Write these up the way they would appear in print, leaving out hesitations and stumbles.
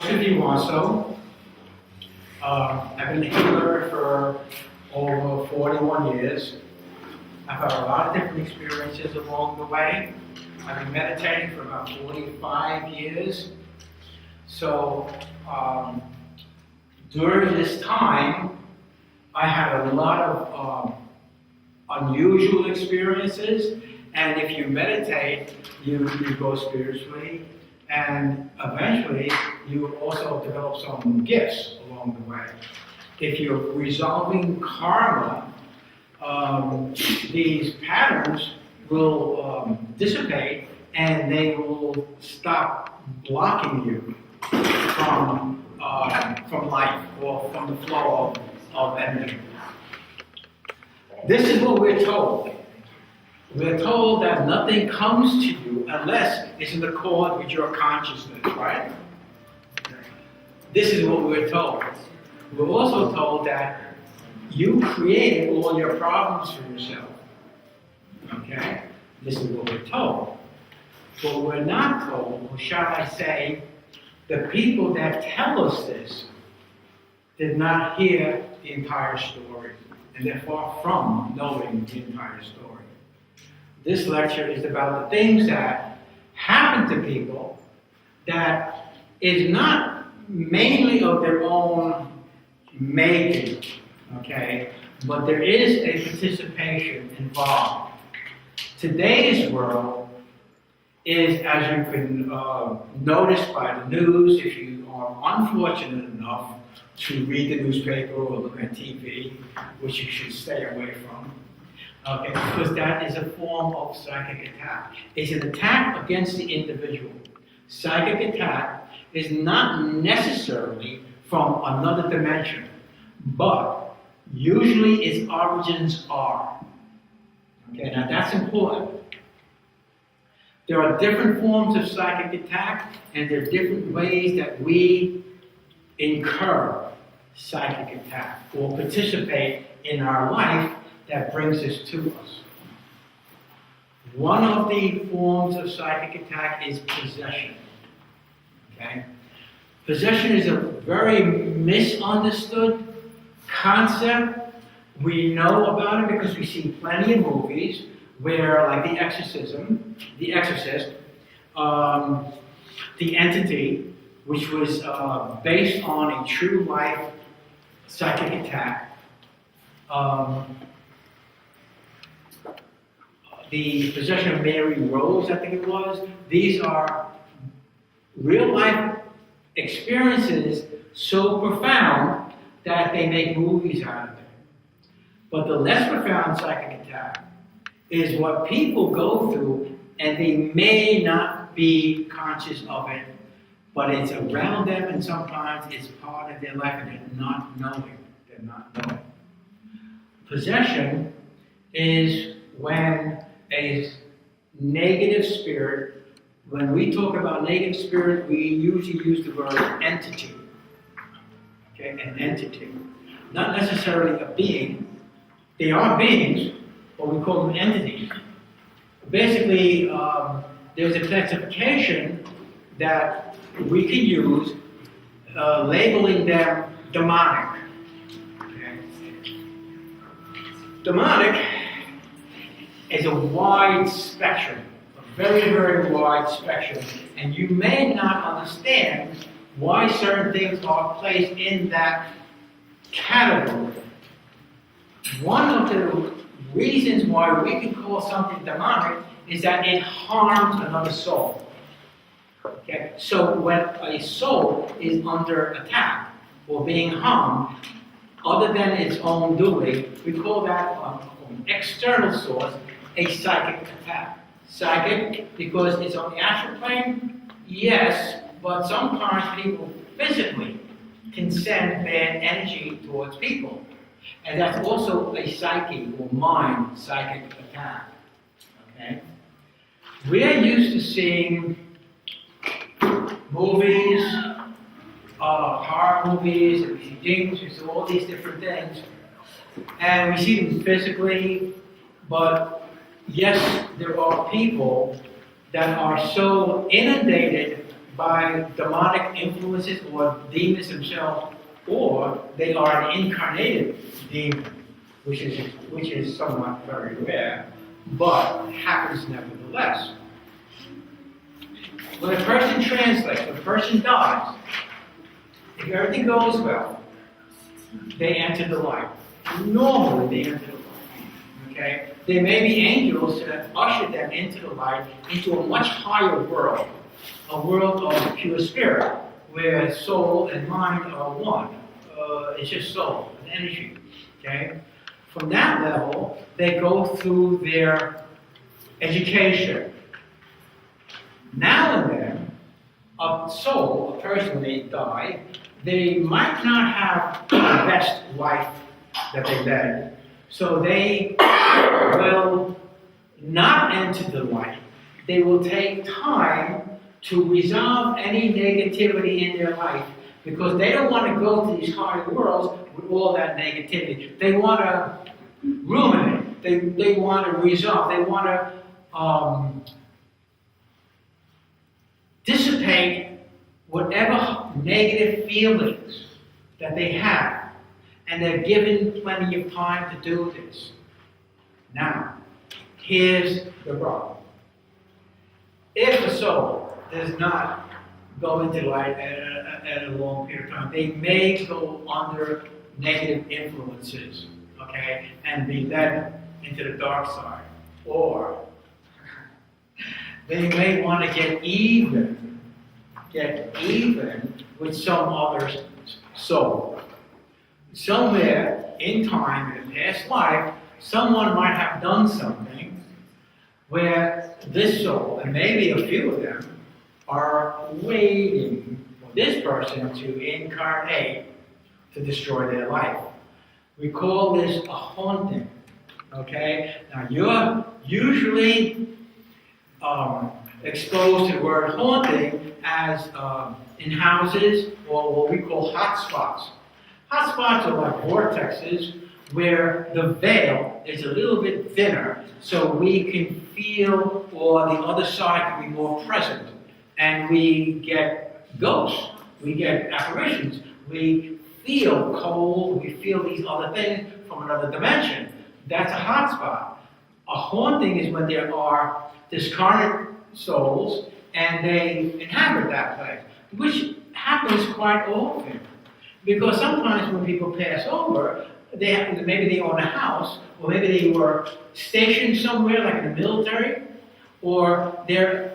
Ewasow. I've been a healer for over 41 years. I've had a lot of different experiences along the way. I've been meditating for about 45 years. So during this time, I had a lot of unusual experiences. And if you meditate, you grow spiritually. And eventually, you also develop some gifts along the way. If you're resolving karma, these patterns will dissipate and they will stop blocking you from life or from the flow of energy. This is what we're told. We're told that nothing comes to you unless it's in accord with your consciousness, right? This is what we're told. We're also told that you created all your problems for yourself. Okay? This is what we're told. But we're not told, or shall I say, the people that tell us this did not hear the entire story, and they're far from knowing the entire story. This lecture is about the things that happen to people that is not mainly of their own making, okay? But there is a participation involved. Today's world is, as you can notice by the news, if you are unfortunate enough to read the newspaper or look at TV, which you should stay away from, okay, because that is a form of psychic attack. It's an attack against the individual. Psychic attack is not necessarily from another dimension, but usually its origins are. Okay, now that's important. There are different forms of psychic attack, and there are different ways that we incur psychic attack or participate in our life that brings this to us. One of the forms of psychic attack is possession. Okay? Possession is a very misunderstood concept. We know about it because we see plenty of movies where, like The Exorcist, The Entity, which was based on a true life psychic attack. The Possession of Mary Rose, I think it was. These are real life experiences so profound that they make movies out of it. But the less profound psychic attack is what people go through, and they may not be conscious of it, but it's around them, and sometimes it's part of their life, and they're not knowing. Possession is when a negative spirit, when we talk about negative spirit, we usually use the word entity. Okay, an entity. Not necessarily a being. They are beings, but we call them entities. Basically, there's a classification that we can use, labeling them demonic. Okay. Demonic is a wide spectrum, a very, very wide spectrum, and you may not understand why certain things are placed in that category. One of the reasons why we can call something demonic is that it harms another soul. Okay? So when a soul is under attack or being harmed, other than its own doing, we call that an external source a psychic attack. Psychic because it's on the astral plane? Yes, but sometimes people physically can send bad energy towards people. And that's also a psyche or mind psychic attack. Okay? We're used to seeing movies, horror movies, and we see things, we see all these different things. And we see them physically, but yes, there are people that are so inundated by demonic influences or demons themselves, or they are an incarnated demon, which is somewhat very rare, but happens nevertheless. When a person translates, when a person dies, if everything goes well, they enter the light. Normally, they enter the light. Okay? There may be angels that usher them into the light, into a much higher world, a world of pure spirit, where soul and mind are one. It's just soul and energy. Okay? From that level, they go through their education. Now and then, a soul, a person, when they die, they might not have the best life that they led. So they will not enter the light. They will take time to resolve any negativity in their life, because they don't want to go to these higher worlds with all that negativity. They want to ruminate. They want to resolve. They want to dissipate whatever negative feelings that they have. And they're given plenty of time to do this. Now, here's the problem. If a soul does not go into light at a long period of time, they may go under negative influences, okay, and be led into the dark side. Or they may want to get even with some other soul. Somewhere in time, in a past life, someone might have done something where this soul, and maybe a few of them, are waiting for this person to incarnate to destroy their life. We call this a haunting. Okay? Now, you're usually exposed to the word haunting as in houses, or what we call hot spots. Hot spots are like vortexes where the veil is a little bit thinner, so we can feel, or the other side can be more present. And we get ghosts, we get apparitions, we feel cold, we feel these other things from another dimension. That's a hot spot. A haunting is when there are discarnate souls and they inhabit that place, which happens quite often. Because sometimes when people pass over, maybe they own a house, or maybe they were stationed somewhere, like in the military, or they're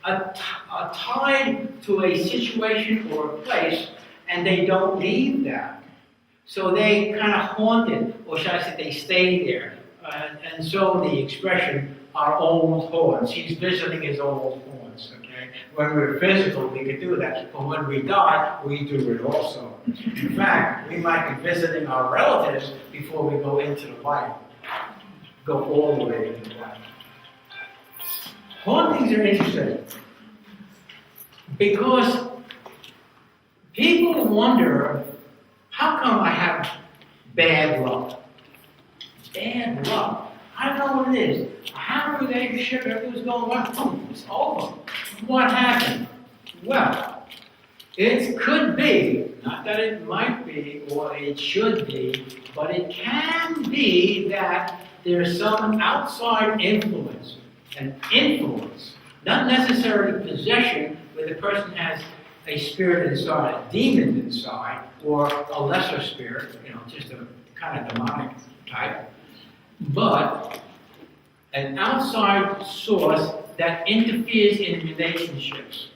tied to a situation or a place, and they don't leave that. So they kind of haunted, or should I say they stay there. And so the expression, our old haunts, he's visiting his old haunts, okay? When we're physical, we can do that. But when we die, we do it also. In fact, we might be visiting our relatives before we go into the light. Go all the way into the light. Hauntings are interesting because people wonder, how come I have bad luck? Bad luck. I don't know what it is. How do they sure everything was going on? Boom, it's over. What happened? Well, it could be, not that it might be or it should be, but it can be that there's some outside influence, an influence, not necessarily possession, where the person has a spirit inside, a demon inside, or a lesser spirit, just a kind of demonic type, but an outside source that interferes in relationships.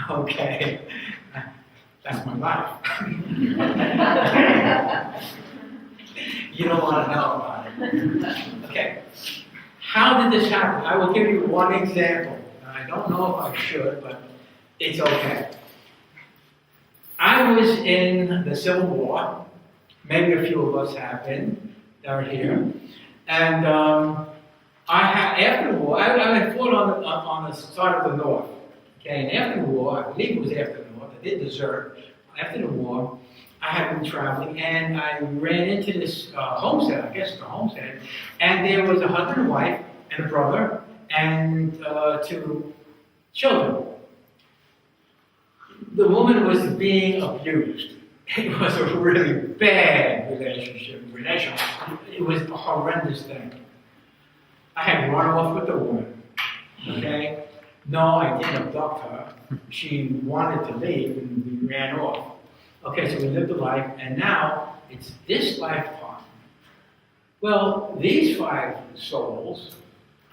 Okay, that's my life. You don't want to know about it. Okay, how did this happen? I will give you one example. I don't know if I should, but it's okay. I was in the Civil War. Maybe a few of us have been that are here. And after the war, I had fought on the side of the North. Okay, and after the war, I believe it was after the North, I did desert. After the war, I had been traveling, and I ran into this homestead, I guess it's a homestead, and there was a husband and wife and a brother, and two Children. The woman was being abused. It was a really bad relationship. It was a horrendous thing. I had run off with the woman, okay? No, I didn't abduct her. She wanted to leave and we ran off. Okay, so we lived a life, and now it's this lifetime. Well, these 5 souls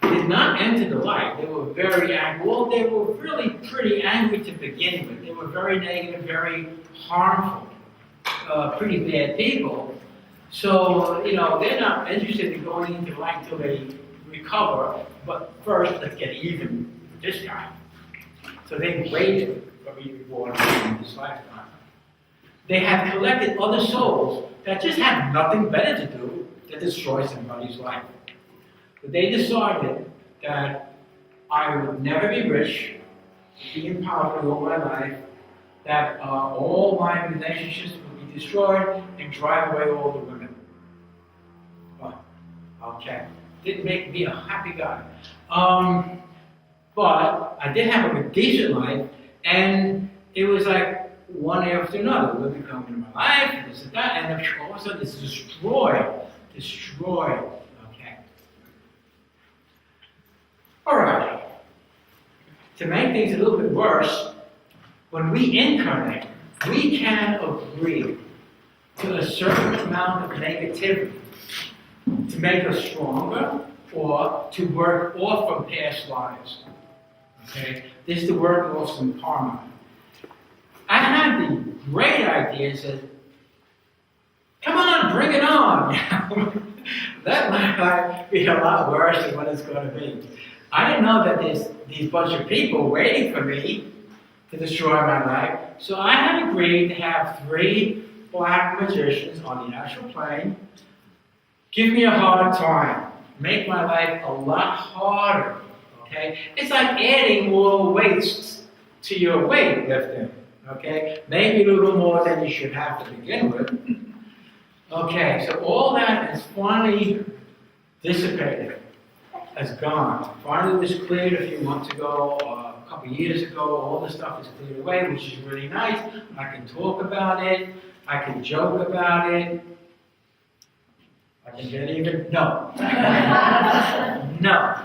did not enter the light. They were very angry. Well, they were really pretty angry to begin with. They were very negative, very harmful, pretty bad people. So, they're not interested in going into the light until they recover. But first, let's get even with this guy. So they waited for me to be born in this lifetime. They had collected other souls that just had nothing better to do than destroy somebody's life. But they decided that I would never be rich, be in poverty all my life, that all my relationships would be destroyed, and drive away all the women. Well, okay. Didn't make me a happy guy. But I did have a decent life, and it was like one after another. Women come into my life, and this and that, and all of a sudden it's destroyed. Okay. All right. To make things a little bit worse, when we incarnate, we can agree to a certain amount of negativity to make us stronger or to work off from past lives. Okay? This is to work off some karma. I had the great idea and said, come on, bring it on. That might be a lot worse than what it's going to be. I didn't know that there's these bunch of people waiting for me to destroy my life. So I had agreed to have 3 black magicians on the astral plane give me a hard time, make my life a lot harder. Okay? It's like adding more weights to your weightlifting. Okay? Maybe a little more than you should have to begin with. Okay, so all that is finally dissipated, has gone. Finally, it was cleared a few months ago, a couple of years ago. All the stuff is cleared away, which is really nice. I can talk about it. I can joke about it. I can get even. No. No.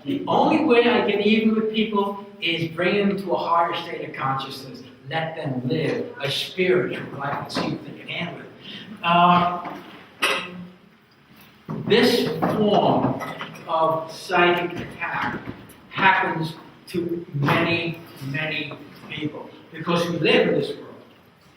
The only way I get even with people is bring them to a higher state of consciousness. Let them live a spiritual life and see if they can handle it. This form of psychic attack happens to many, many people because we live in this world.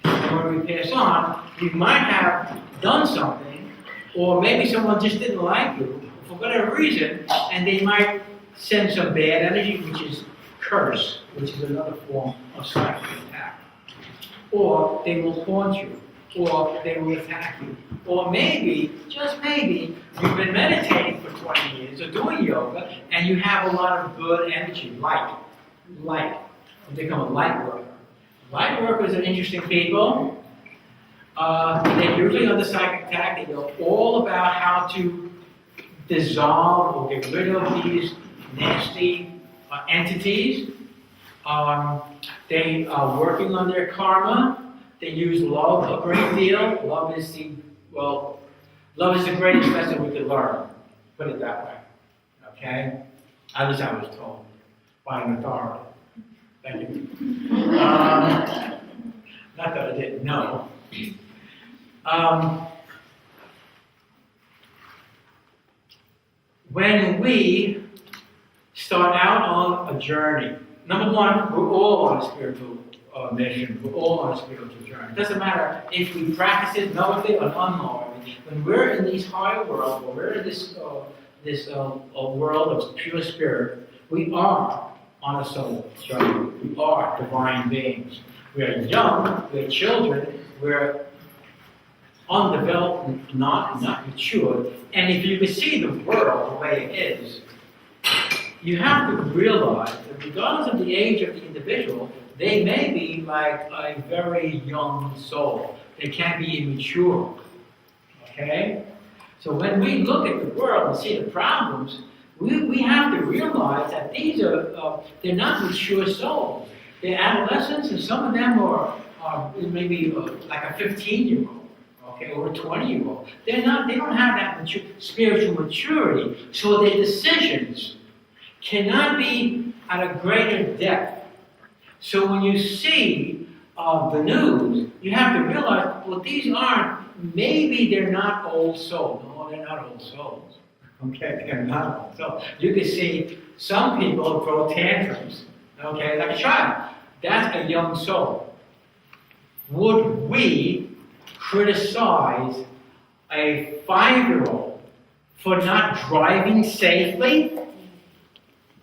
And when we pass on, we might have done something, or maybe someone just didn't like you for whatever reason, and they might send some bad energy, which is curse, which is another form of psychic attack. Or they will haunt you, or they will attack you. Or maybe, just maybe, you've been meditating for 20 years or doing yoga, and you have a lot of good energy, light. You become a light worker. Light workers are interesting people. They're usually under psychic attack. They know all about how to dissolve or get rid of these nasty entities. They are working on their karma. They use love a great deal. Love is the greatest lesson we could learn. Put it that way. Okay? At least I was told by an authority. Thank you. Not that I didn't know. When we start out on a journey, number one, we're all on a spiritual mission. We're all on a spiritual journey. It doesn't matter if we practice it knowingly or unknowingly. When we're in these higher worlds, when we're in this world of pure spirit, we are on a soul journey. We are divine beings. We are young, we're children, we're undeveloped, not mature. And if you can see the world the way it is, you have to realize that regardless of the age of the individual, they may be like a very young soul. They can be immature. Okay? So when we look at the world and see the problems, We have to realize that these are, they're not mature souls. They're adolescents, and some of them are maybe like a 15-year-old, okay, or a 20-year-old. They don't have that spiritual maturity, so their decisions cannot be at a greater depth. So when you see the news, you have to realize, well, these aren't, maybe they're not old souls. No, they're not old souls. Okay, they're not old souls. You can see some people throw tantrums, okay, like a child. That's a young soul. Would we criticize a 5-year-old for not driving safely?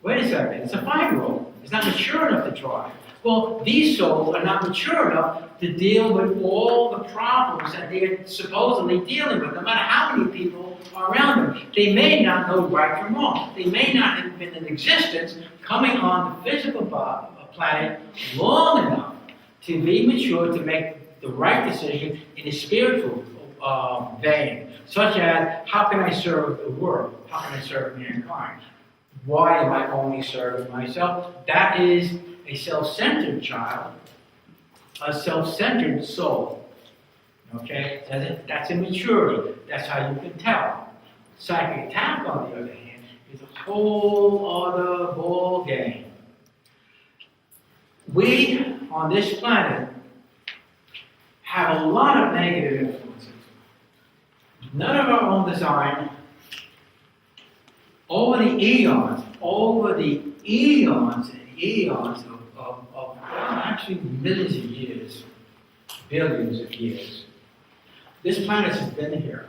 Wait a second, it's a 5-year-old. It's not mature enough to drive. Well, these souls are not mature enough to deal with all the problems that they're supposedly dealing with, no matter how many people are around them. They may not know right from wrong. They may not have been in existence coming on the physical planet long enough to be mature to make the right decision in a spiritual vein, such as, how can I serve the world? How can I serve mankind? Why am I only serving myself? That is a self-centered child, a self-centered soul. Okay? That's immaturity. That's how you can tell. Psychic attack, on the other hand, is a whole other ball game. We, on this planet, have a lot of negative influences. None of our own design. Over the eons and eons of actually millions of years, billions of years, this planet has been here,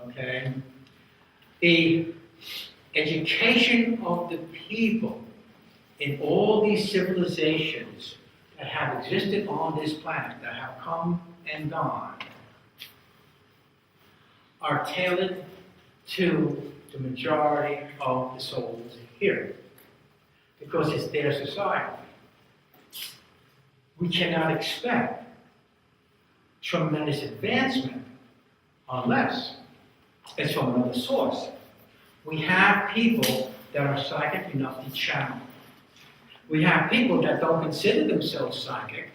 okay? The education of the people in all these civilizations that have existed on this planet, that have come and gone, are tailored to the majority of the souls here, because it's their society. We cannot expect tremendous advancement unless it's from another source. We have people that are psychic enough to channel. We have people that don't consider themselves psychic,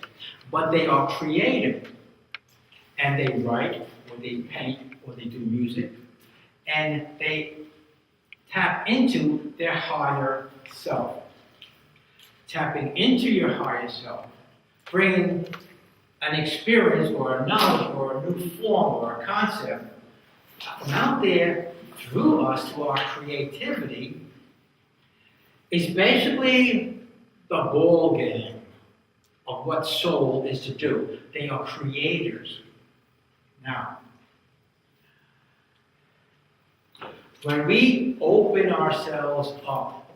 but they are creative. And they write, or they paint, or they do music, and they tap into their higher self. Tapping into your higher self, bringing an experience or a knowledge or a new form or a concept from out there through us to our creativity is basically the ball game of what soul is to do. They are creators. Now, when we open ourselves up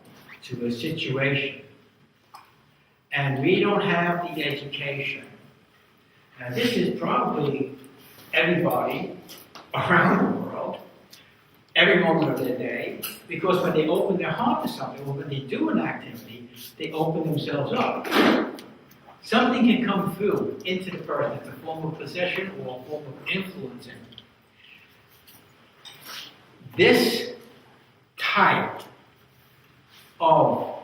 to a situation and we don't have the education, and this is probably everybody around the world, every moment of their day, because when they open their heart to something, or when they do an activity, they open themselves up. Something can come through into the person. It's a form of possession or a form of influencing. This type of,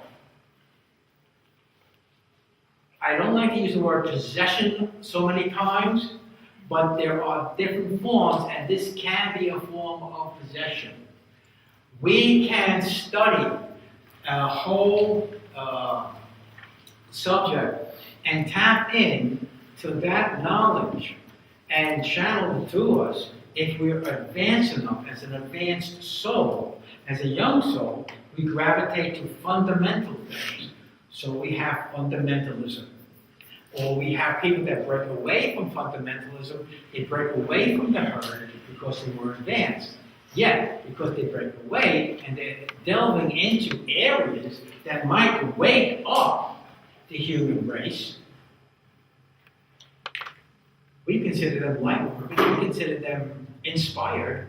I don't like to use the word possession so many times, but there are different forms, and this can be a form of possession. We can study a whole subject and tap in to that knowledge and channel it through us if we're advanced enough as an advanced soul. As a young soul, we gravitate to fundamental things. So we have fundamentalism. Or we have people that break away from fundamentalism, they break away from the herd because they were advanced. Yet, because they break away and they're delving into areas that might wake up the human race, we consider them light workers, we consider them inspired.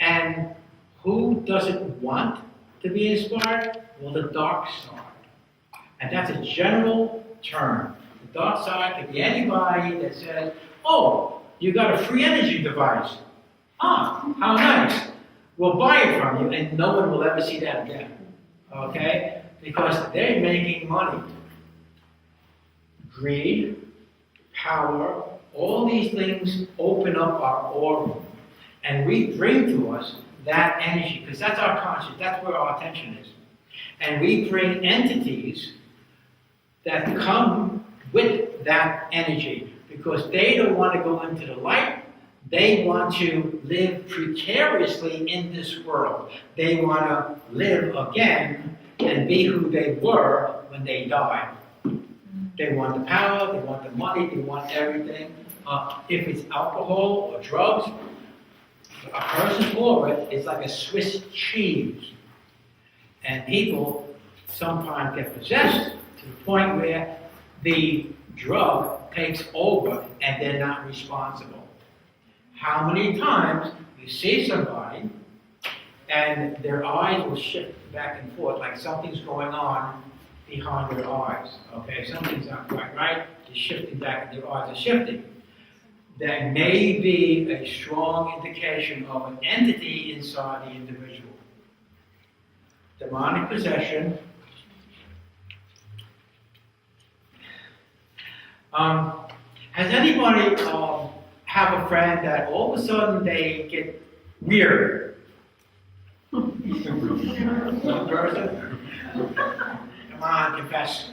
And who doesn't want to be inspired? Well, the dark side. And that's a general term. The dark side could be anybody that says, oh, you got a free energy device. Ah, how nice. will buy it from you, and no one will ever see that again. Okay? Because they're making money. Greed, power, all these things open up our aura. And we bring to us that energy, because that's our conscious, that's where our attention is. And we bring entities that come with that energy, because they don't want to go into the light. They want to live precariously in this world. They want to live again and be who they were when they died. They want the power, they want the money, they want everything. If it's alcohol or drugs, a person's aura is like a Swiss cheese. And people sometimes get possessed to the point where the drug takes over and they're not responsible. How many times you see somebody and their eyes will shift back and forth like something's going on behind their eyes, okay? Something's not quite right, they're shifting back and their eyes are shifting. That may be a strong indication of an entity inside the individual. Demonic possession. Has anybody have a friend that all of a sudden they get weird? One person? Come on, confess.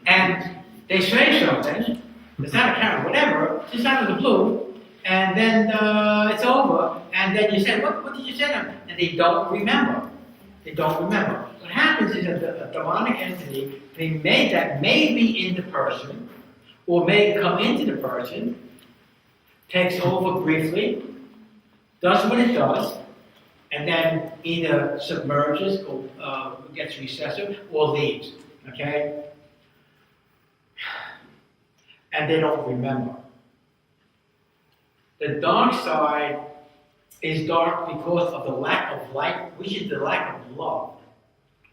And they say something, it's not a camera, whatever, just out of the blue, and then it's over, and then you say, what did you say to them? And they don't remember. They don't remember. What happens is that a demonic entity, they made that may be in the person, or may come into the person, takes over briefly, does what it does, and then either submerges or gets recessive or leaves. Okay? And they don't remember. The dark side is dark because of the lack of light, which is the lack of love.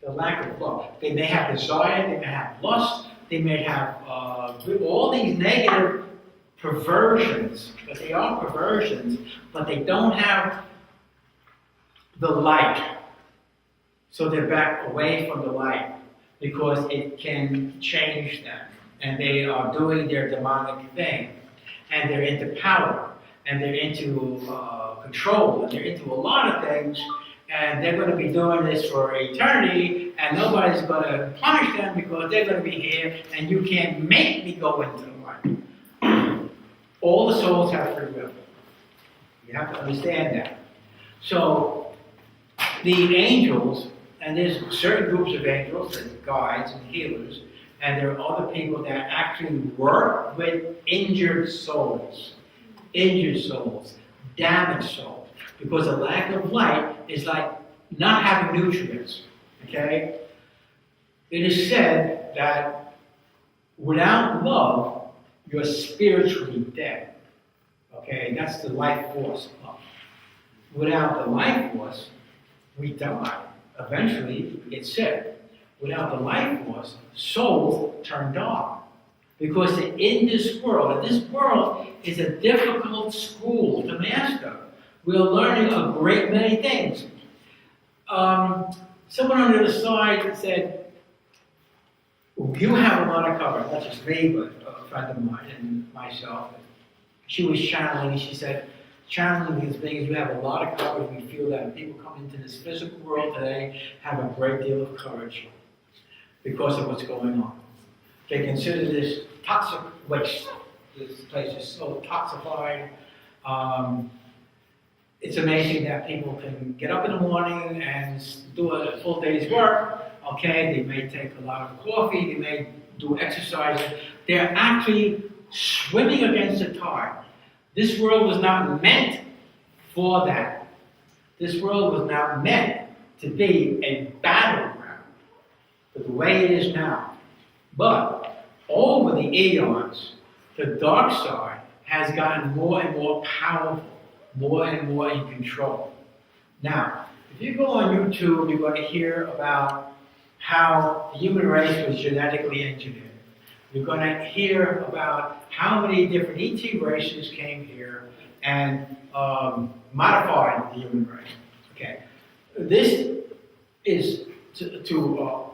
The lack of love. They may have desire, they may have lust, they may have all these negative perversions, but they are perversions, but they don't have the light. So they're back away from the light because it can change them. And they are doing their demonic thing. And they're into power. And they're into control. And they're into a lot of things. And they're going to be doing this for eternity. And nobody's going to punish them because they're going to be here. And you can't make me go into the light. All the souls have free will. You have to understand that. So, the angels, and there's certain groups of angels, there's guides and healers, and there are other people that actually work with injured souls, damaged souls, because a lack of light is like not having nutrients, okay? It is said that without love, you're spiritually dead, okay? That's the life force of love. Without the life force, we die. Eventually, we get sick. Without the life force, souls turn dark. Because in this world, and this world is a difficult school to master. We're learning a great many things. Someone on the other side said, you have a lot of cover, not just me, but a friend of mine and myself. She was channeling, she said, channeling is being you have a lot of courage. We feel that people come into this physical world today have a great deal of courage because of what's going on. They consider this toxic waste. This place is so toxified. It's amazing that people can get up in the morning and do a full day's work. Okay, they may take a lot of coffee, they may do exercises. They're actually swimming against the tide. This world was not meant for that. This world was not meant to be a battleground, but the way it is now. But over the eons, the dark side has gotten more and more powerful, more and more in control. Now, if you go on YouTube, you're going to hear about how the human race was genetically engineered. You're going to hear about how many different ET races came here and modifying the human race. Okay, this is to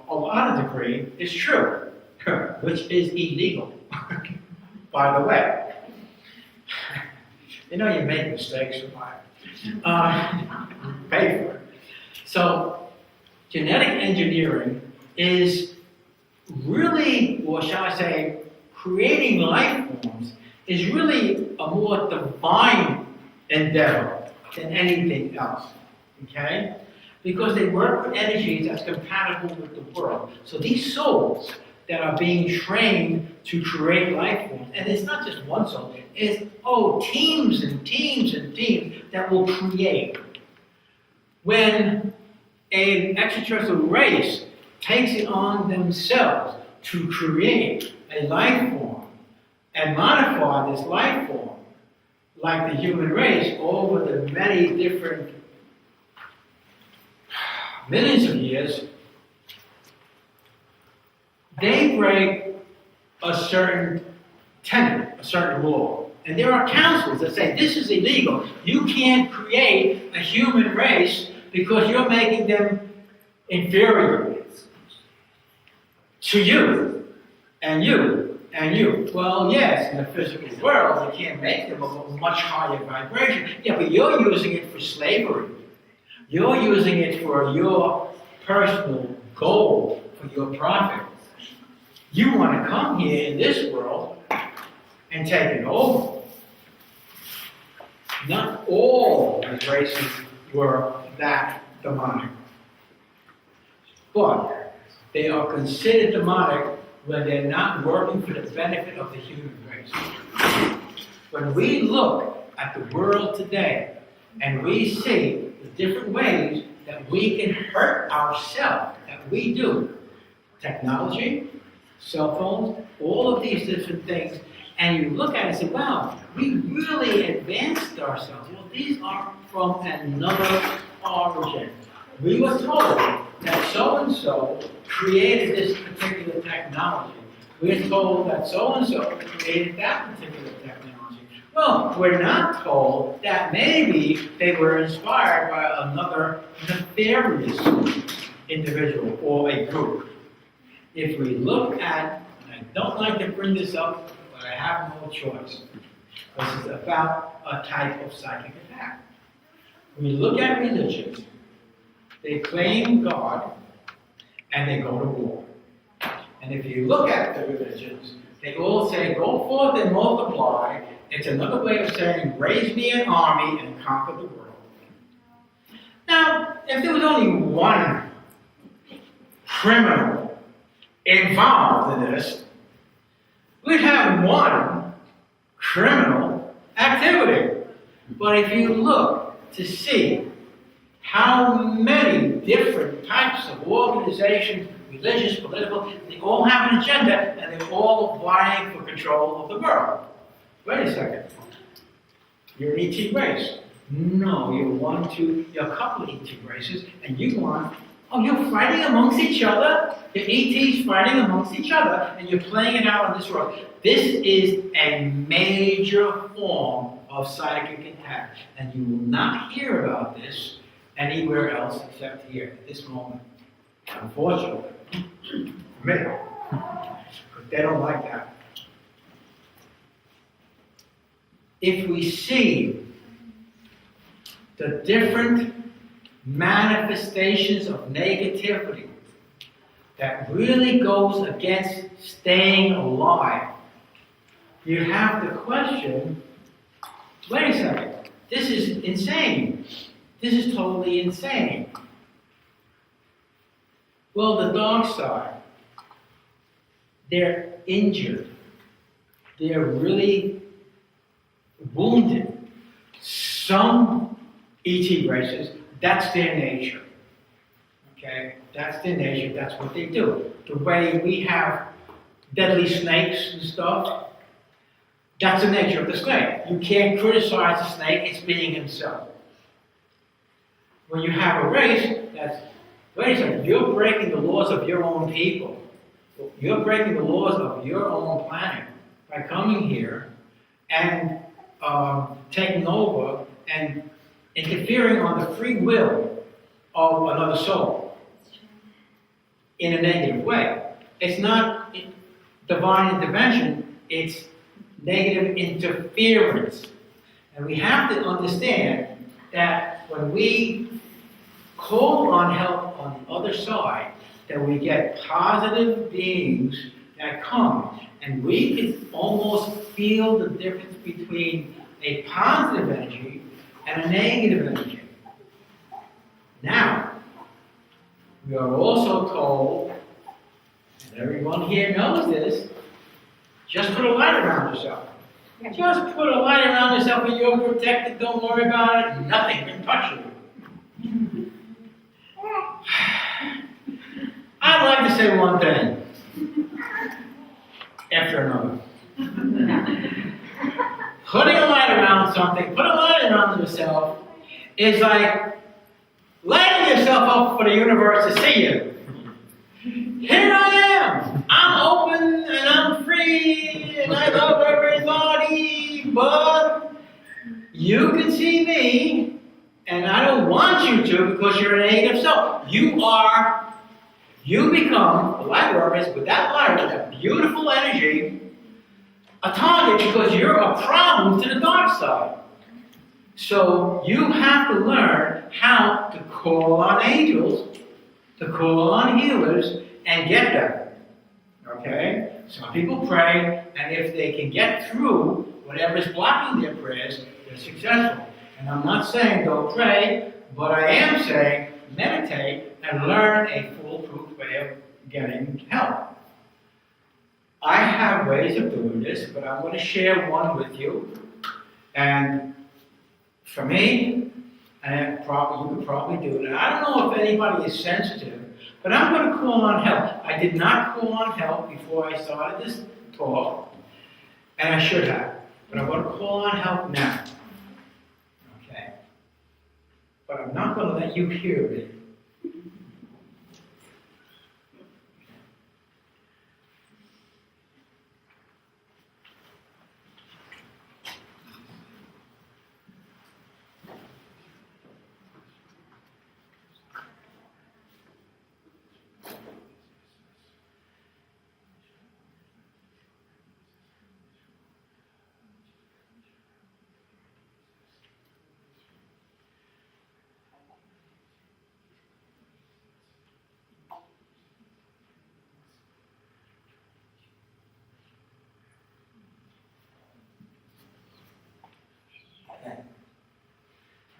a lot of degree is true, which is illegal. By the way, you know you make mistakes in life. Pay for it. So, genetic engineering is really, or shall I say, creating life forms is really a more divine endeavor than anything else. Okay? Because they work with energies that's compatible with the world. So these souls that are being trained to create life forms, and it's not just one soul, it's teams and teams and teams that will create. When an extraterrestrial race takes it on themselves to create a life form and modify this life form, like the human race, over the many different millions of years, they break a certain tenet, a certain law. And there are councils that say this is illegal. You can't create a human race because you're making them inferior to you and you and you. Well, yes, in the physical world, you can't make them of a much higher vibration. Yeah, but you're using it for slavery. You're using it for your personal goal, for your profit. You want to come here in this world and take it over. Not all the races were that demonic. But they are considered demonic when they're not working for the benefit of the human race. When we look at the world today and we see the different ways that we can hurt ourselves, that we do, technology, cell phones, all of these different things, and you look at it and say, wow, we really advanced ourselves. Well, these are from another origin. We were told that so-and-so created this particular technology. We're told that so-and-so created that particular technology. Well, we're not told that maybe they were inspired by another nefarious individual or a group. If we look at, and I don't like to bring this up, but I have no choice. This is about a type of psychic attack. We look at religions, they claim God, and they go to war. And if you look at the religions, they all say, go forth and multiply. It's another way of saying, raise me an army and conquer the world. Now, if there was only one criminal involved in this, we'd have one criminal activity. But if you look to see how many different types of organizations, religious, political, they all have an agenda and they're all vying for control of the world. Wait a second. You're an ET race. No, you're a couple of ET races, and you want, you're fighting amongst each other? The ETs fighting amongst each other, and you're playing it out on this world. This is a major form of psychic attack, and you will not hear about this anywhere else except here at this moment. Unfortunately. But they don't like that. If we see the different manifestations of negativity that really goes against staying alive, you have to question, wait a second, this is insane. This is totally insane. Well, the dark side, they're injured. They're really wounded. Some ET races, that's their nature. Okay? That's their nature. That's what they do. The way we have deadly snakes and stuff, that's the nature of the snake. You can't criticize the snake, it's being himself. When you have a race that's, wait a second, you're breaking the laws of your own people. You're breaking the laws of your own planet by coming here and taking over and interfering on the free will of another soul in a negative way. It's not divine intervention, it's negative interference. And we have to understand that when we call on help on the other side, that we get positive beings that come, and we can almost feel the difference between a positive energy and a negative energy. Now, we are also told, and everyone here knows this, just put a light around yourself. Just put a light around yourself and you're protected, don't worry about it, nothing can touch you. I'd like to say one thing after another. Putting a light around something, put a light around yourself, is like lighting yourself up for the universe to see you. Here I am. I'm open and I'm free and I love everybody, but you can see me and I don't want you to because you're a negative self. You become, the light workers, with that light, with that beautiful energy, a target because you're a problem to the dark side. So you have to learn how to call on angels, to call on healers, and get them. Okay? Some people pray, and if they can get through whatever's blocking their prayers, they're successful. And I'm not saying don't pray, but I am saying meditate and learn a foolproof way of getting help. I have ways of doing this, but I'm going to share one with you. And for me, and you could probably do it. And I don't know if anybody is sensitive, but I'm going to call on help. I did not call on help before I started this talk, and I should have. But I'm going to call on help now. Okay? But I'm not going to let you hear it.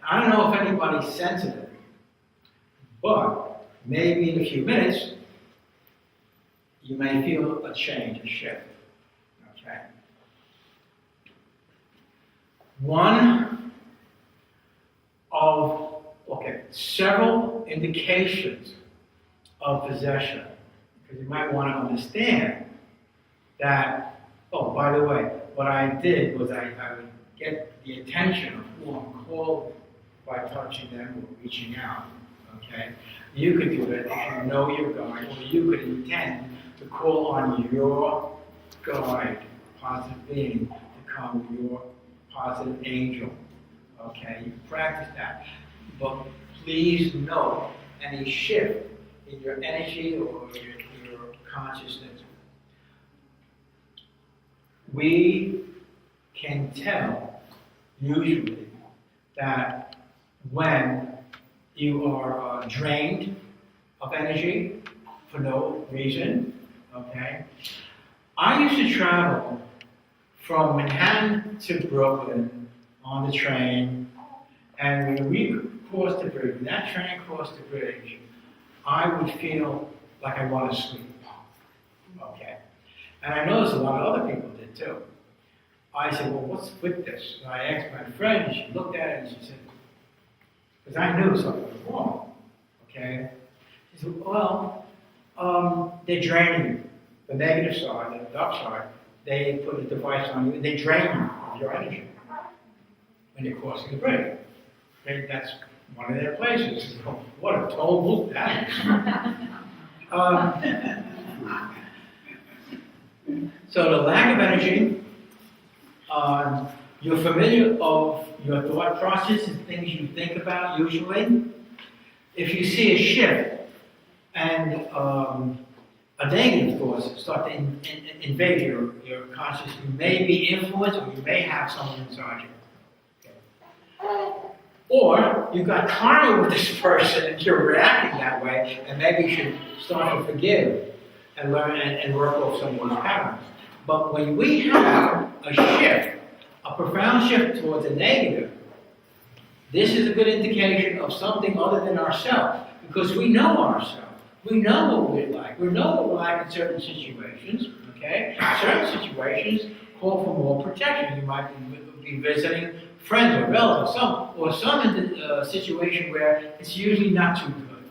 I don't know if anybody's sensitive, but maybe in a few minutes, you may feel a change, a shift. Okay? One of, several indications of possession, because you might want to understand that, by the way, what I did was I would get the attention of who I'm called by touching them or reaching out, okay? You could do it if you know your guide, or you could intend to call on your guide, positive being, to come, your positive angel, okay? You practice that. But please note any shift in your energy or your consciousness. We can tell, usually, that when you are drained of energy for no reason, okay? I used to travel from Manhattan to Brooklyn on the train, and when we crossed the bridge, when that train crossed the bridge, I would feel like I want to sleep, okay? And I noticed a lot of other people did too. I said, well, what's with this? And I asked my friend, and she looked at it and she said, because I knew something was wrong, okay? She said, well, they're draining you. The negative side, the dark side, they put a device on you and they drain you of your energy when you're crossing the bridge. Okay? That's one of their places. What a toll booth that is. So the lack of energy, You're familiar of your thought process and things you think about usually. If you see a shift and a negative thoughts start to invade your consciousness, you may be influenced or you may have someone inside you. Okay. Or you got karma with this person and you're reacting that way, and maybe you should start to forgive and learn and work off some of those patterns. But when we have a shift, a profound shift towards a negative, this is a good indication of something other than ourselves, because we know ourselves. We know what we're like. We know what we're like in certain situations, okay? Certain situations call for more protection. You might be visiting friends or relatives, or some situation where it's usually not too good.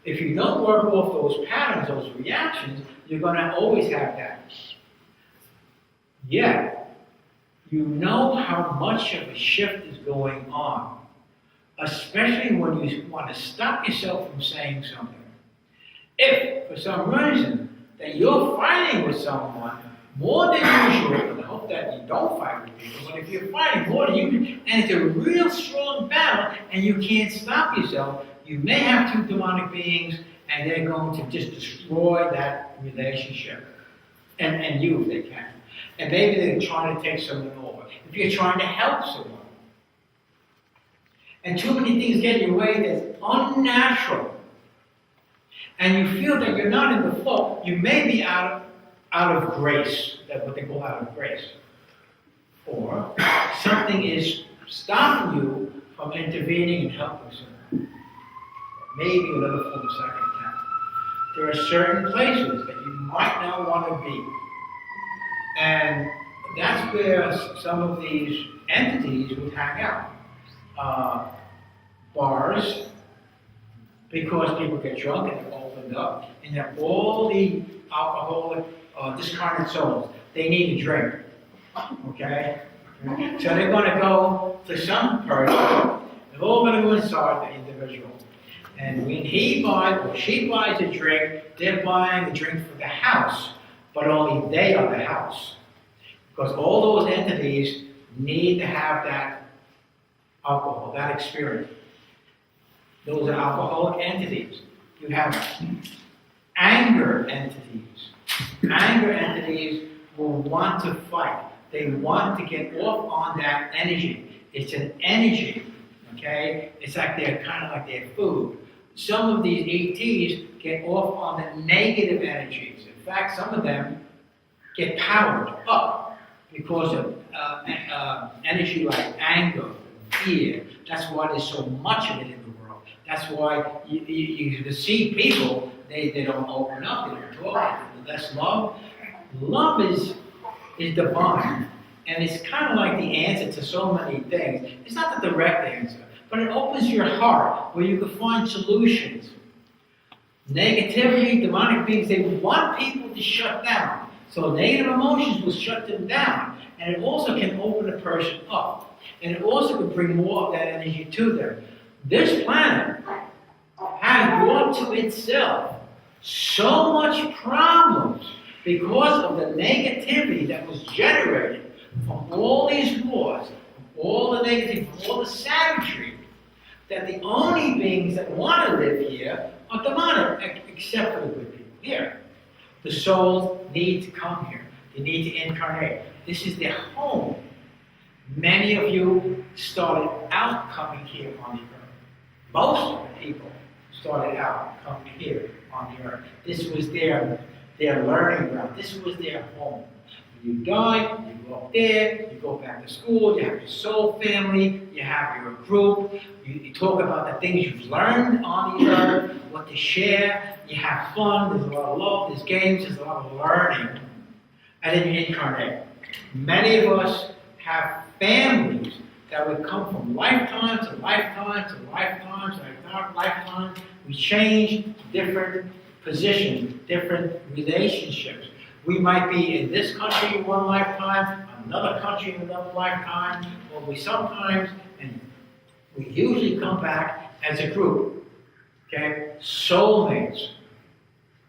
If you don't work off those patterns, those reactions, you're going to always have that. Yet, you know how much of a shift is going on, especially when you want to stop yourself from saying something. If, for some reason, that you're fighting with someone more than usual, and I hope that you don't fight with people, but if you're fighting more than usual, and it's a real strong battle, and you can't stop yourself, you may have two demonic beings, and they're going to just destroy that relationship. And you, if they can. And maybe they're trying to take someone over. If you're trying to help someone. And too many things get in your way that's unnatural. And you feel that you're not in the flow, you may be out of grace. That's what they call out of grace. Or something is stopping you from intervening and helping someone. Maybe another form of second attack. There are certain places that you might not want to be. And that's where some of these entities would hang out. Bars, because people get drunk and they're opened up, and they're all the alcoholic, discarnate souls. They need a drink. Okay? So they're going to go to some person, they're all going to go inside the individual. And when he buys or she buys a drink, they're buying a drink for the house, but only they are the house. Because all those entities need to have that alcohol, that experience. Those are alcoholic entities. You have anger entities. Anger entities will want to fight. They want to get off on that energy. It's an energy, okay? It's like they're kind of like their food. Some of these ETs get off on the negative energies. In fact, some of them get powered up because of energy like anger, fear. That's why there's so much of it in the world. That's why you see people, they don't open up, they don't talk, less love. Love is divine, and it's kind of like the answer to so many things. It's not the direct answer, but it opens your heart where you can find solutions. Negativity, demonic beings, they want people to shut down. So negative emotions will shut them down, and it also can open a person up, and it also can bring more of that energy to them. This planet has brought to itself so much problems because of the negativity that was generated from all these wars, from all the negativity, from all the savagery, that the only beings that want to live here are demonic, except for the good people here. The souls need to come here. They need to incarnate. This is their home. Many of you started out coming here on the earth. Most of the people started out coming here on the earth. This was their learning ground. This was their home. When you die, you go up there, you go back to school, you have your soul family, you have your group, you talk about the things you've learned on the earth, what to share, you have fun, there's a lot of love, there's games, there's a lot of learning, and then you incarnate. Many of us have families that would come from lifetime to lifetime to lifetime to lifetime. We change different positions, different relationships. We might be in this country in one lifetime, another country in another lifetime, or we sometimes, and we usually come back as a group. Okay? Soulmates,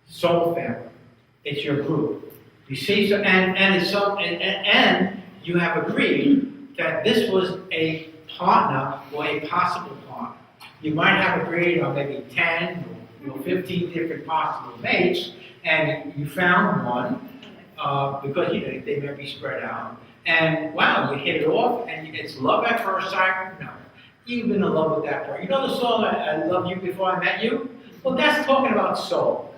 soul family. It's your group. You see, so and you have agreed that this was a partner or a possible partner. You might have agreed on maybe 10 or 15 different possible mates, and you found one because they may be spread out. And wow, you hit it off, and it's love at first sight. No, you've been in love with that person. You know the song "I Loved You Before I Met You"? Well, that's talking about soul,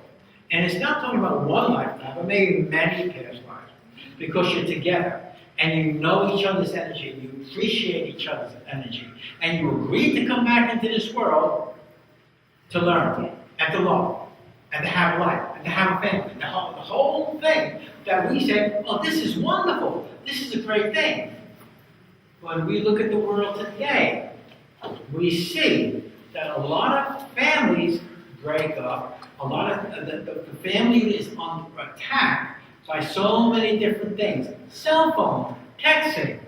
and it's not talking about one lifetime, but maybe many past lives, because you're together. And you know each other's energy, and you appreciate each other's energy, and you agreed to come back into this world to learn, and to love, and to have life, and to have a family. The whole thing that we say, oh, this is wonderful, this is a great thing. When we look at the world today, we see that a lot of families break up, a lot of the family is under attack by so many different things. Cell phone, texting.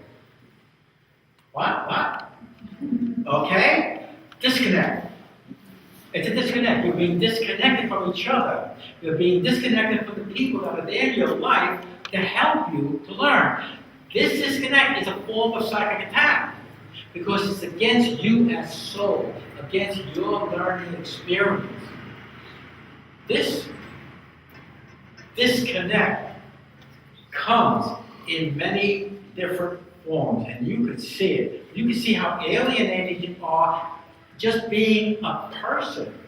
What? Okay? Disconnect. It's a disconnect. You're being disconnected from each other. You're being disconnected from the people that are there in your life to help you to learn. This disconnect is a form of psychic attack because it's against you as soul, against your learning experience. This disconnect comes in many different forms, and you can see it. You can see how alienated you are just being a person,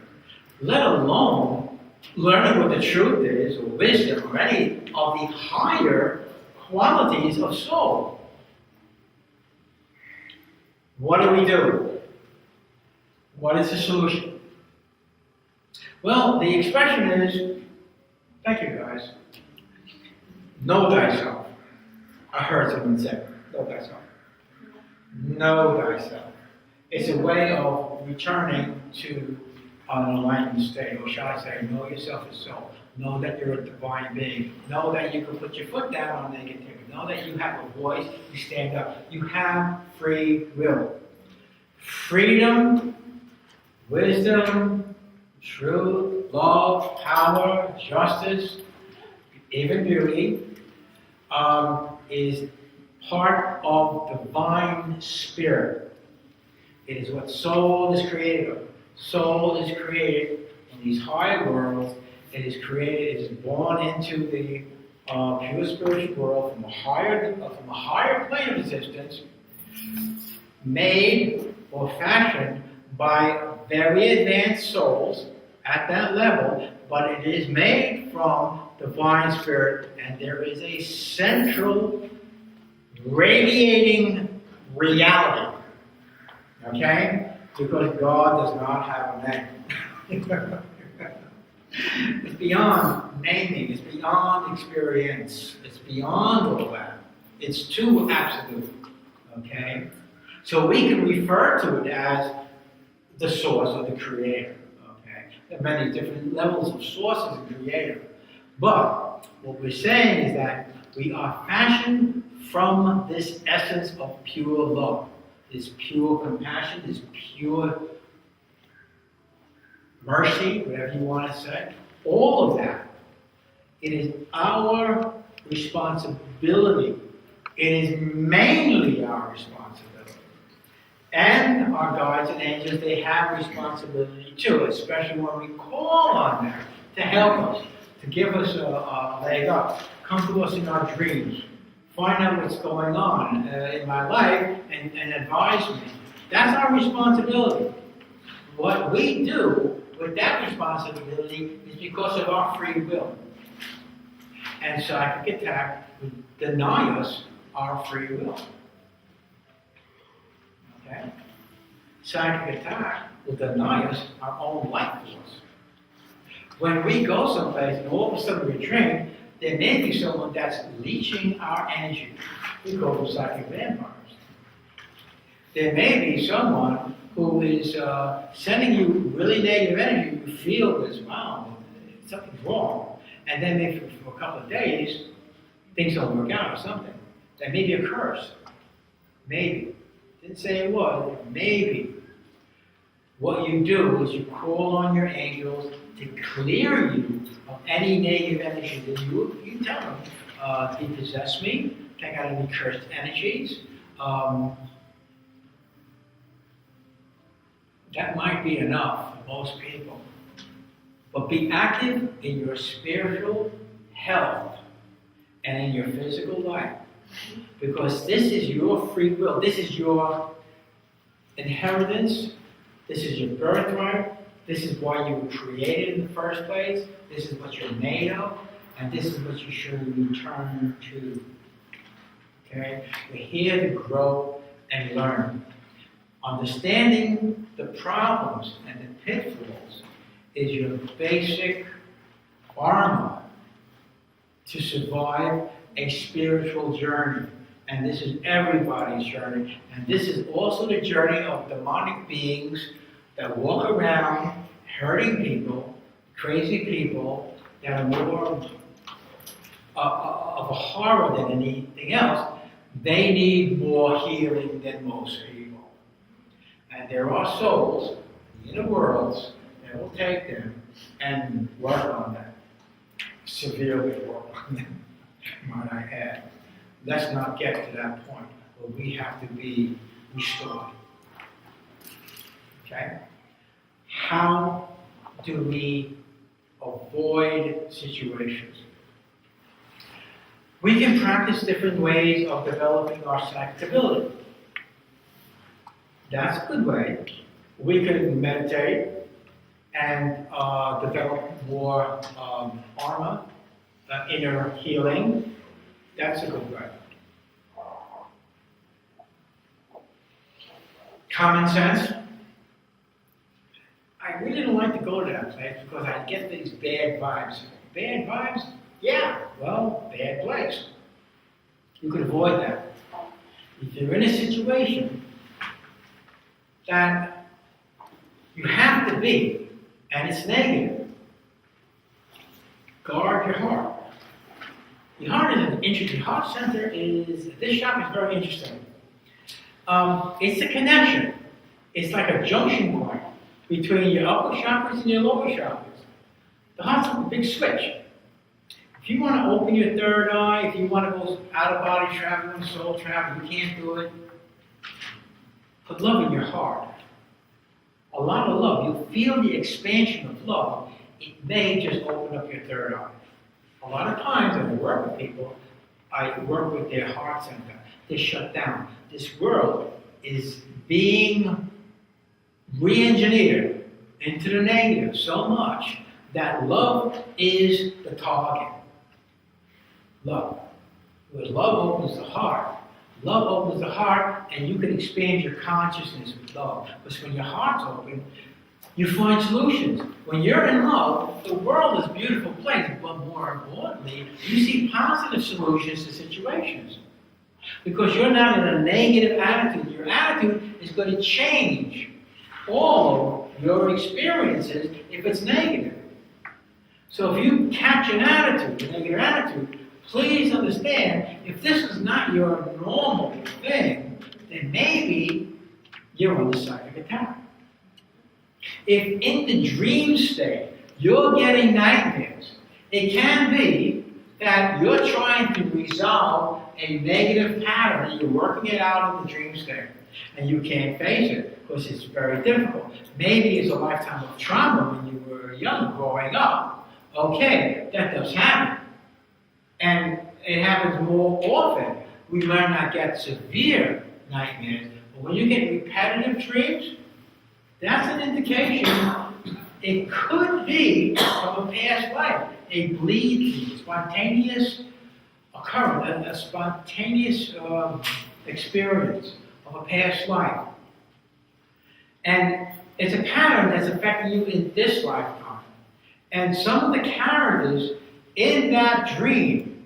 let alone learning what the truth is, or wisdom, or any of the higher qualities of soul. What do? What is the solution? Well, the expression is, thank you guys, know thyself. I heard someone say, know thyself. Know thyself. It's a way of returning to an enlightened state, or shall I say, know yourself as soul. Know that you're a divine being. Know that you can put your foot down on negativity. Know that you have a voice, you stand up. You have free will. Freedom, wisdom, truth, love, power, justice, even beauty, is part of divine spirit. It is what soul is created of. Soul is created in these higher worlds. It is created, it is born into the pure spiritual world from a higher plane of existence, made or fashioned by very advanced souls at that level, but it is made from divine spirit, and there is a central radiating reality. Okay? Because God does not have a name. It's beyond naming, it's beyond experience, it's beyond all that. It's too absolute. Okay? So we can refer to it as the source or the creator. Okay? There are many different levels of sources and creator. But what we're saying is that we are fashioned from this essence of pure love, this pure compassion, this pure mercy, whatever you want to say. All of that. It is our responsibility. It is mainly our responsibility. And our guides and angels, they have responsibility too, especially when we call on them to help us, to give us a leg up, come to us in our dreams, find out what's going on in my life and advise me. That's our responsibility. What we do with that responsibility is because of our free will. And psychic attack would deny us our free will. Okay? Psychic attack will deny us our own life force. When we go someplace and all of a sudden we drink, there may be someone that's leeching our energy. We call them psychic vampires. There may be someone who is sending you really negative energy. You feel this, wow, something's wrong. And then maybe for a couple of days, things don't work out or something. That may be a curse. Maybe. Didn't say it was. Maybe. What you do is you call on your angels to clear you of any negative energy that you tell them, depossess me, take out any cursed energies, that might be enough for most people. But be active in your spiritual health and in your physical life. Because this is your free will. This is your inheritance. This is your birthright. This is why you were created in the first place. This is what you're made of. And this is what you should return to. Okay? We're here to grow and learn. Understanding the problems and the pitfalls is your basic armor to survive a spiritual journey. And this is everybody's journey. And this is also the journey of demonic beings that walk around hurting people, crazy people, that are more of a horror than anything else. They need more healing than most people. And there are souls in the world that will take them and work on them. Severely work on them, might I add. Let's not get to that point where we have to be restored. Okay? How do we avoid situations? We can practice different ways of developing our psychic ability. That's a good way. We can meditate and develop more armor, inner healing. That's a good way. Common sense. I really don't like to go to that place because I get these bad vibes. Bad vibes? Yeah, well, bad place. You could avoid that. If you're in a situation that you have to be, and it's negative, guard your heart. Your heart is an interesting. Heart center is, this shop is very interesting. It's a connection. It's like a junction point between your upper chakras and your lower chakras. The heart's like a big switch. If you want to open your third eye, if you want to go out of body traveling, soul travel, you can't do it. Put love in your heart. A lot of love. You'll feel the expansion of love. It may just open up your third eye. A lot of times when I work with people, I work with their heart center. They're shut down. This world is being re-engineered into the negative so much that love is the target. Love. Because love opens the heart. Love opens the heart, and you can expand your consciousness with love. Because when your heart's open, you find solutions. When you're in love, the world is a beautiful place, but more importantly, you see positive solutions to situations. Because you're not in a negative attitude. Your attitude is going to change all of your experiences if it's negative. So if you catch an attitude, a negative attitude, please understand, if this is not your normal thing, then maybe you're on the psychic attack. If in the dream state you're getting nightmares, it can be that you're trying to resolve a negative pattern and you're working it out in the dream state. And you can't face it because it's very difficult. Maybe it's a lifetime of trauma when you were young, growing up. Okay, that does happen. And it happens more often. We learn not get severe nightmares. But when you get repetitive dreams, that's an indication it could be from a past life. A bleed, spontaneous occurrence, a spontaneous experience of a past life. And it's a pattern that's affecting you in this lifetime. And some of the characters in that dream,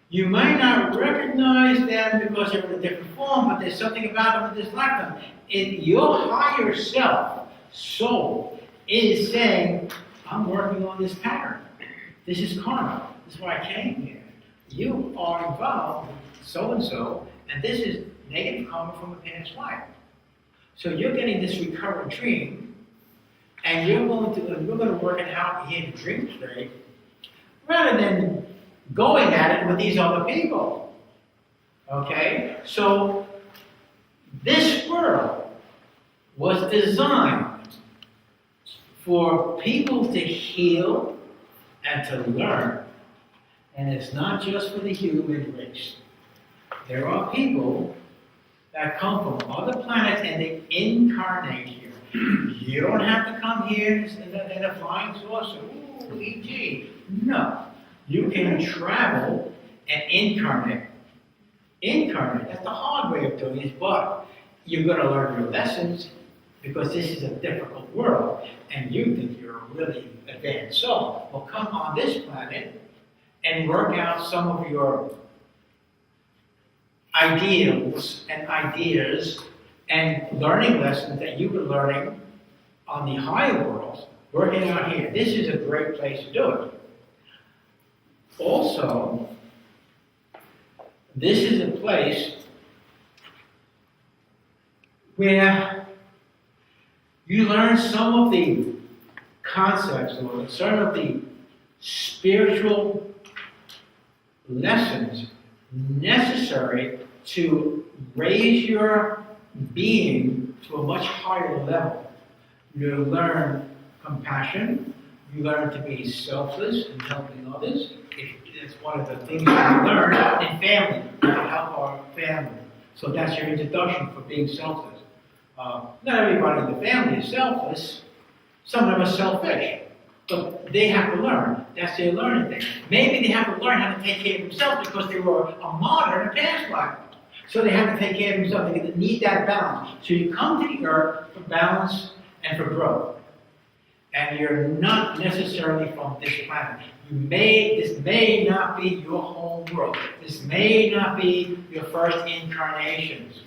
you might not recognize them because they're in a different form, but there's something about them in this lifetime. In your higher self, soul, is saying, I'm working on this pattern. This is karma. This is why I came here. You are involved with so-and-so, and this is negative karma from a past life. So you're getting this recurrent dream, and you're going to work it out here in the dream state, rather than going at it with these other people. Okay? So, this world was designed for people to heal and to learn. And it's not just for the human race. There are people that come from other planets and they incarnate here. You don't have to come here in a flying saucer, ooh, E.G. No. You can travel and incarnate. Incarnate, that's the hard way of doing it, but you're going to learn your lessons because this is a difficult world and you think you're a really advanced soul. Well, come on this planet and work out some of your ideals and ideas and learning lessons that you've been learning on the higher worlds, working out here. This is a great place to do it. Also, this is a place where you learn some of the concepts or some of the spiritual lessons necessary to raise your being to a much higher level. You learn compassion, you learn to be selfless and helping others. It's one of the things we learn in family, to help our family. So that's your introduction for being selfless. Not everybody in the family is selfless. Some of them are selfish. But they have to learn. That's their learning thing. Maybe they have to learn how to take care of themselves because they were a martyr in a past life. So they have to take care of themselves. They need that balance. So you come to the earth for balance and for growth. And you're not necessarily from this planet. This may not be your home world. This may not be your first incarnations.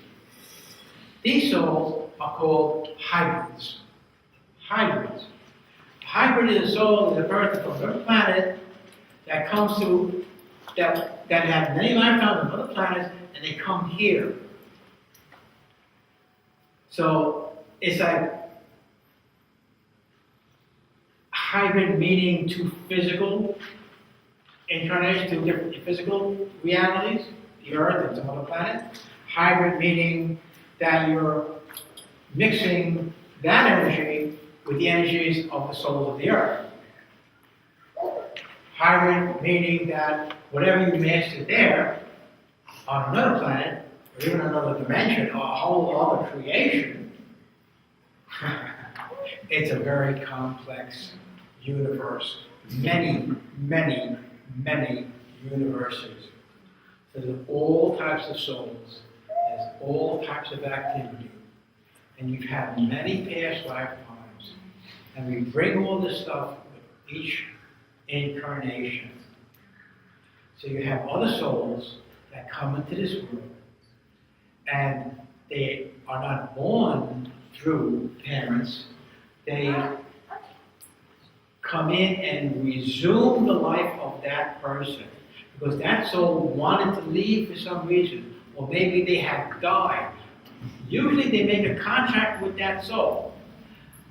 These souls are called hybrids. Hybrids. Hybrid is a soul is a person from another planet that comes to, that have many lifetimes on other planets, and they come here. So it's like hybrid meaning two physical incarnations, two different physical realities, the Earth and some other planet. Hybrid meaning that you're mixing that energy with the energies of the souls of the Earth. Hybrid meaning that whatever you master there, on another planet, or even another dimension, or a whole other creation, it's a very complex universe. Many, many, many universes. So there's all types of souls. There's all types of activity. And you've had many past lifetimes. And we bring all this stuff with each incarnation. So you have other souls that come into this world. And they are not born through parents. They come in and resume the life of that person. Because that soul wanted to leave for some reason. Or maybe they have died. Usually they make a contract with that soul.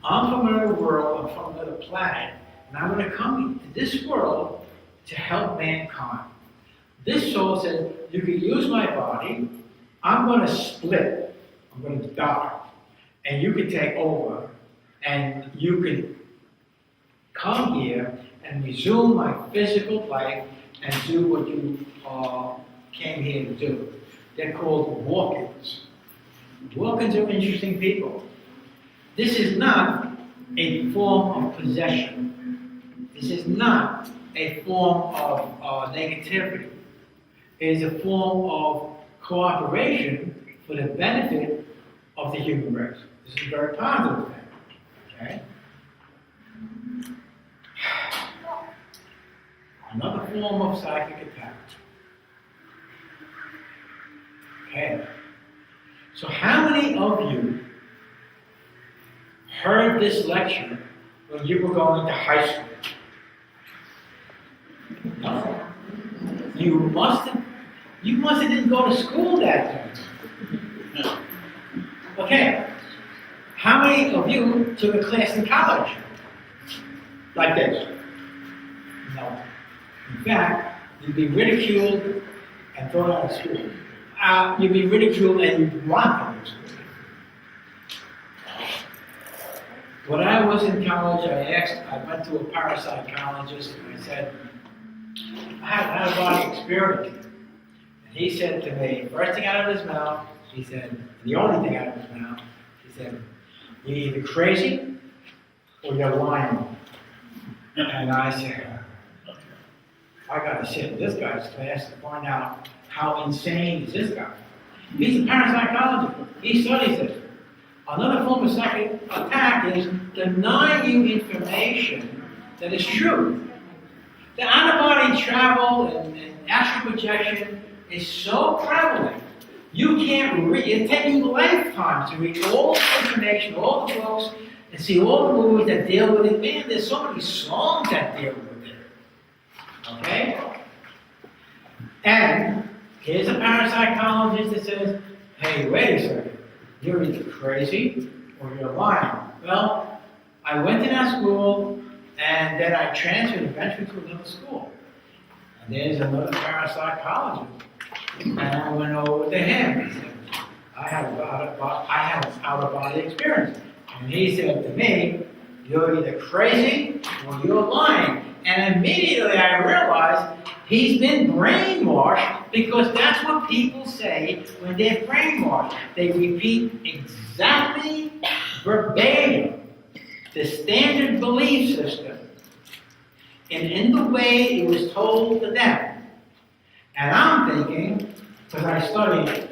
I'm from another world, I'm from another planet, and I'm going to come to this world to help mankind. This soul says, you can use my body, I'm going to split, I'm going to die, and you can take over, and you can come here and resume my physical life and do what you came here to do. They're called walk-ins. Walk-ins are interesting people. This is not a form of possession. This is not a form of negativity. It is a form of cooperation for the benefit of the human race. This is a very positive thing. Okay? Another form of psychic attack. Okay. So how many of you heard this lecture when you were going to high school? No. You must have didn't go to school that time. Okay. How many of you took a class in college? Like this? No. In fact, you'd be ridiculed and thrown out of school. you'd be ridiculed and you'd want to be excluded. When I was in college, I went to a parapsychologist and I said, I had an out-of-body experience. And he said to me, first thing out of his mouth, he said, the only thing out of his mouth, he said, you're either crazy or you're lying. And I said, I got to sit in this guy's class to find out how insane is this guy. He's a parapsychologist. He studies it. Another form of psychic attack is denying you information that is true. The out-of-body travel and astral projection is so prevalent. You can't read. It takes you lifetimes to read all the information, all the books, and see all the movies that deal with it. Man, there's so many songs that deal with it. Okay? And here's a parapsychologist that says, hey, wait a second. You're either crazy or you're lying. Well, I went to that school and then I transferred eventually to another school. And there's another parapsychologist. And I went over to him. He said, I had an out-of-body experience. And he said to me, you're either crazy or you're lying. And immediately I realized he's been brainwashed because that's what people say when they're brainwashed. They repeat exactly verbatim the standard belief system and in the way it was told to them. And I'm thinking, because I studied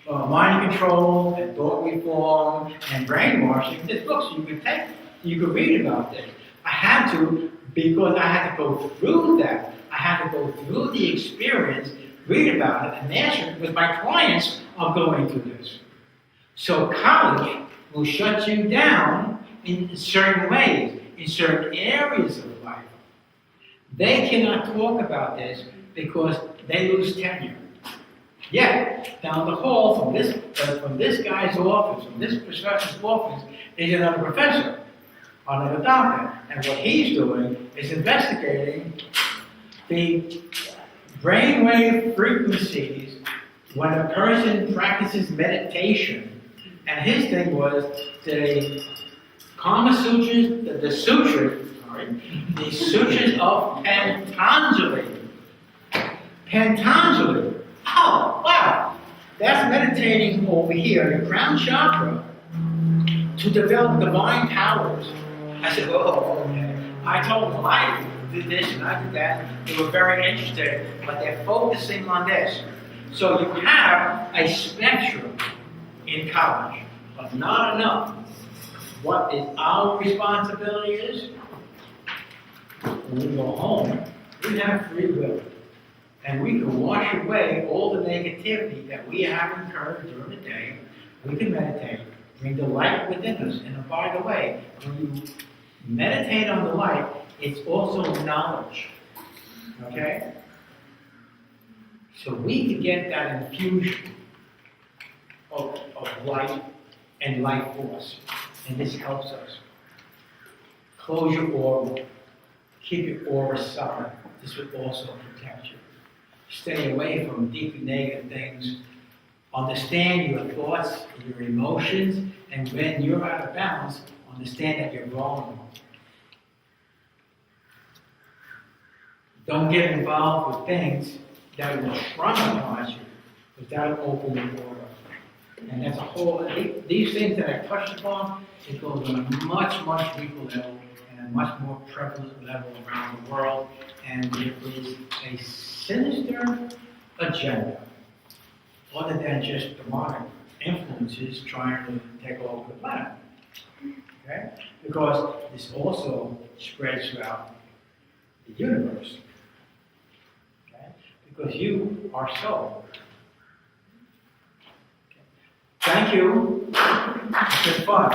mind control and thought reform and brainwashing, there's books you could take, you could read about this. I had to, because I had to go through that. I had to go through the experience, read about it, and master it, because my clients are going through this. So college will shut you down in certain ways, in certain areas of life. They cannot talk about this because they lose tenure. Yet, down the hall from this guy's office, from this professor's office, is another professor, another doctor. And what he's doing is investigating the brainwave frequencies when a person practices meditation. And his thing was the Kama Sutras, the sutras of Patanjali. Patanjali. Oh, wow. That's meditating over here in the crown chakra to develop divine powers. I said, oh, okay. I told them I did this and I did that. They were very interested, but they're focusing on this. So you have a spectrum in college, but not enough. What is our responsibility is, when we go home, we have free will. And we can wash away all the negativity that we have incurred during the day. We can meditate, bring the light within us. And by the way, when you meditate on the light, it's also knowledge. Okay? So we can get that infusion of light and life force. And this helps us. Close your aura. Keep your aura solid. This will also protect you. Stay away from deeply negative things. Understand your thoughts, your emotions, and when you're out of balance, understand that you're vulnerable. Don't get involved with things that will traumatize you, because that will open your aura. And that's a whole, these things that I touched upon, it goes on a much, much deeper level and a much more prevalent level around the world. And it is a sinister agenda, other than just demonic influences trying to take over the planet. Okay? Because this also spreads throughout the universe. Okay? Because you are soul. Okay. Thank you. It's been fun.